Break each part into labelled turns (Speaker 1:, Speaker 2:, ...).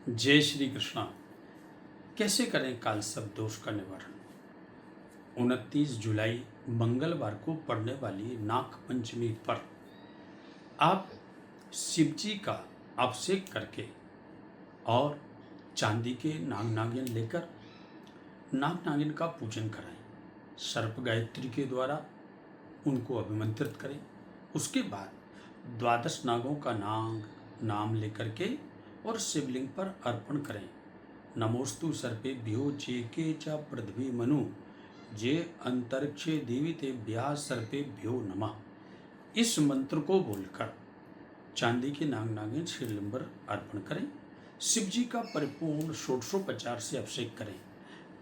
Speaker 1: जय श्री कृष्णा। कैसे करें कालसर्प दोष का निवारण? 29 जुलाई मंगलवार को पड़ने वाली नाग पंचमी पर आप शिव जी का अभिषेक करके और चांदी के नाग नागिन लेकर नाग नागिन का पूजन कराएं। सर्प गायत्री के द्वारा उनको अभिमंत्रित करें। उसके बाद 12 नागों का नाम लेकर के और शिवलिंग पर अर्पण करें। नमोस्तु सर्पेभ्यो जेके च पृथ्वी मनु जे अंतरिक्षे देवी तेभ्यः सर्पेभ्यो नमः। इस मंत्र को बोलकर चांदी के नाग नागिन शिवलिंग पर अर्पण करें। शिव जी का परिपूर्ण षोडशोपचार से अभिषेक करें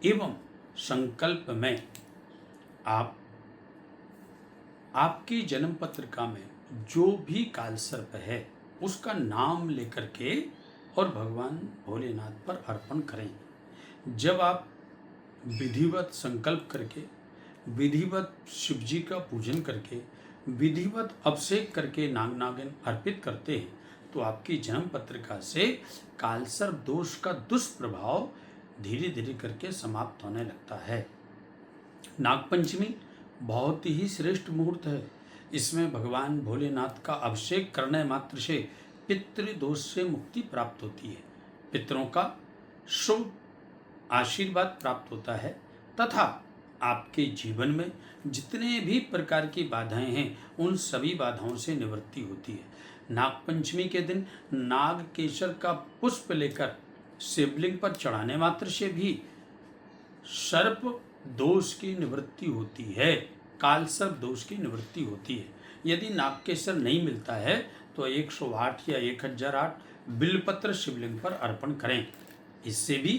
Speaker 1: एवं संकल्प में आपकी जन्म पत्रिका में जो भी कालसर्प है उसका नाम लेकर के और भगवान भोलेनाथ पर अर्पण करें। जब आप विधिवत संकल्प करके, विधिवत शिव जी का पूजन करके, विधिवत अभिषेक करके नाग नागिन अर्पित करते हैं तो आपकी जन्म पत्रिका से कालसर्प दोष का दुष्प्रभाव धीरे धीरे करके समाप्त होने लगता है। नागपंचमी बहुत ही श्रेष्ठ मुहूर्त है। इसमें भगवान भोलेनाथ का अभिषेक करने मात्र से पितृदोष से मुक्ति प्राप्त होती है, पितरों का शुभ आशीर्वाद प्राप्त होता है तथा आपके जीवन में जितने भी प्रकार की बाधाएं हैं उन सभी बाधाओं से निवृत्ति होती है। नागपंचमी के दिन नाग केसर का पुष्प लेकर शिवलिंग पर चढ़ाने मात्र से भी सर्प दोष की निवृत्ति होती है, कालसर्प दोष की निवृत्ति होती है। यदि नाग केसर नहीं मिलता है तो 108 या 1008 बिल्वपत्र शिवलिंग पर अर्पण करें। इससे भी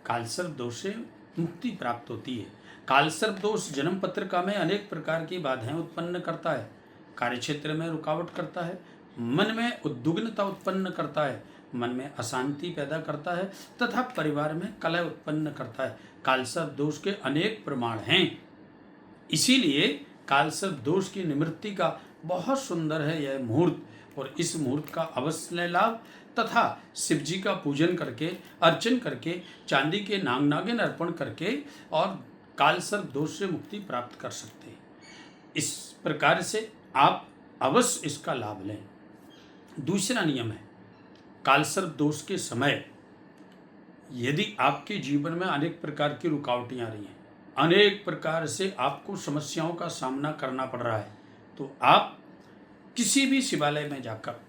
Speaker 1: कालसर्प दोष से मुक्ति प्राप्त होती है। कालसर्प दोष जन्म पत्रिका में अनेक प्रकार की बाधाएं उत्पन्न करता है, कार्यक्षेत्र में रुकावट करता है, मन में उद्विग्नता उत्पन्न करता है, मन में अशांति पैदा करता है तथा परिवार में कलह उत्पन्न करता है। कालसर्प दोष के अनेक प्रमाण हैं, इसीलिए कालसर्प दोष की निवृत्ति का बहुत सुंदर है यह मुहूर्त और इस मुहूर्त का अवश्य लाभ तथा शिव जी का पूजन करके, अर्चन करके, चांदी के नाग नागिन अर्पण करके और कालसर्प दोष से मुक्ति प्राप्त कर सकते हैं। इस प्रकार से आप अवश्य इसका लाभ लें। दूसरा नियम है, कालसर्प दोष के समय यदि आपके जीवन में अनेक प्रकार की रुकावटें आ रही हैं, अनेक प्रकार से आपको समस्याओं का सामना करना पड़ रहा है, तो आप किसी भी शिवालय में जाकर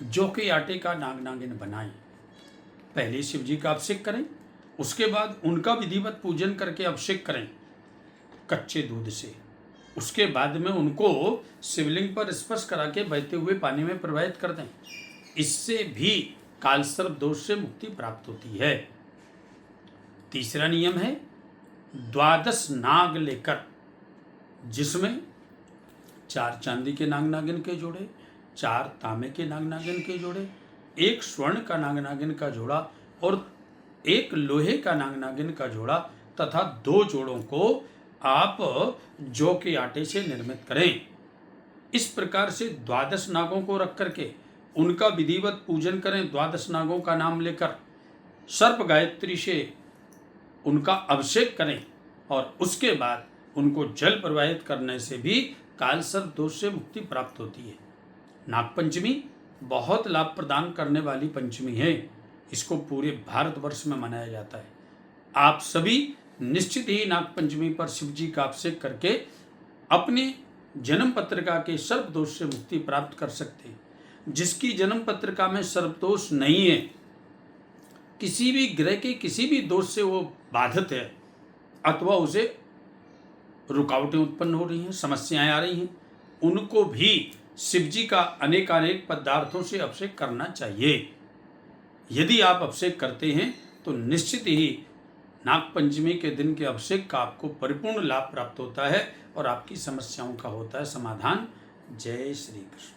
Speaker 1: जौ के आटे का नाग नागिन बनाएं। पहले शिव जी का अभिषेक करें, उसके बाद उनका विधिवत पूजन करके अभिषेक करें कच्चे दूध से। उसके बाद में उनको शिवलिंग पर स्पर्श करा के बहते हुए पानी में प्रवाहित कर दें। इससे भी कालसर्प दोष से मुक्ति प्राप्त होती है। तीसरा नियम है 12 नाग लेकर, जिसमें 4 चांदी के नाग नागिन के जोड़े, 4 तांबे के नाग नागिन के जोड़े, 1 स्वर्ण का नाग नागिन का जोड़ा और 1 लोहे का नाग नागिन का जोड़ा तथा 2 जोड़ों को आप जौ के आटे से निर्मित करें। इस प्रकार से 12 नागों को रख करके उनका विधिवत पूजन करें। 12 नागों का नाम लेकर सर्प गायत्री से उनका अभिषेक करें और उसके बाद उनको जल प्रवाहित करने से भी कालसर्प दोष से मुक्ति प्राप्त होती है। नागपंचमी बहुत लाभ प्रदान करने वाली पंचमी है। इसको पूरे भारतवर्ष में मनाया जाता है। आप सभी निश्चित ही नागपंचमी पर शिव जी का अभिषेक करके अपने जन्म पत्रिका के सर्प दोष से मुक्ति प्राप्त कर सकते हैं। जिसकी जन्म पत्रिका में सर्प दोष नहीं है, किसी भी ग्रह के किसी भी दोष से वो बाधित है अथवा उसे रुकावटें उत्पन्न हो रही हैं, समस्याएं आ रही हैं, उनको भी शिव जी का अनेकानेक पदार्थों से अभिषेक करना चाहिए। यदि आप अभिषेक करते हैं तो निश्चित ही नागपंचमी के दिन के अभिषेक का आपको परिपूर्ण लाभ प्राप्त होता है और आपकी समस्याओं का होता है समाधान। जय श्री कृष्ण।